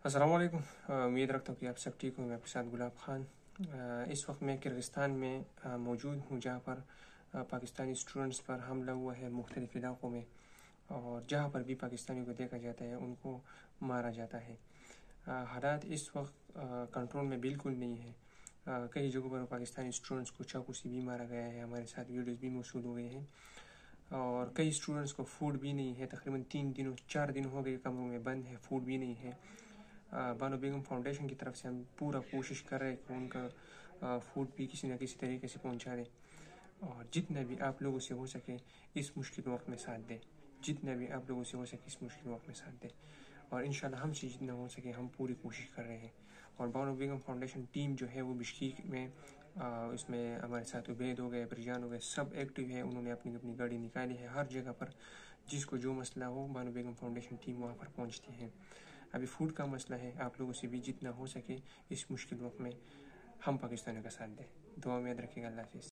السلام علیکم، امید رکھتا ہوں کہ آپ سب ٹھیک ہوں۔ میں آپ کے ساتھ گلاب خان اس وقت میں کرغستان میں موجود ہوں، جہاں پر پاکستانی اسٹوڈنٹس پر حملہ ہوا ہے مختلف علاقوں میں، اور جہاں پر بھی پاکستانیوں کو دیکھا جاتا ہے ان کو مارا جاتا ہے۔ حالات اس وقت کنٹرول میں بالکل نہیں ہے۔ کئی جگہوں پر پاکستانی اسٹوڈنٹس کو چاقو سے بھی مارا گیا ہے۔ ہمارے ساتھ ویڈیوز بھی موصول ہوئے ہیں، اور کئی اسٹوڈنٹس کو فوڈ بھی نہیں ہے۔ تقریباً 4 دن ہو گئے کمروں میں بند ہے، فوڈ بھی نہیں ہے۔ بانو بیگم فاؤنڈیشن کی طرف سے ہم پورا کوشش کر رہے ہیں کہ ان کا فوڈ بھی کسی نہ کسی طریقے سے پہنچا دیں، اور جتنا بھی آپ لوگوں سے ہو سکے اس مشکل وقت میں ساتھ دیں، جتنا بھی آپ لوگوں سے ہو سکے اس مشکل وقت میں ساتھ دیں، اور انشاءاللہ ہم سے جتنا ہو سکے ہم پوری کوشش کر رہے ہیں۔ اور بانو بیگم فاؤنڈیشن ٹیم جو ہے وہ بشکیک میں اس میں ہمارے ساتھ عبید ہو گئے، برجان ہو گئے، سب ایکٹیو ہے۔ انہوں نے اپنی گاڑی نکالی ہے، ہر جگہ پر جس کو جو مسئلہ ہو بانو بیگم فاؤنڈیشن ٹیم وہاں پر پہنچتی ہے۔ ابھی فوڈ کا مسئلہ ہے، آپ لوگوں سے بھی جتنا ہو سکے اس مشکل وقت میں ہم پاکستانیوں کا ساتھ دیں۔ دعا میں یاد رکھیے گا۔ اللہ حافظ۔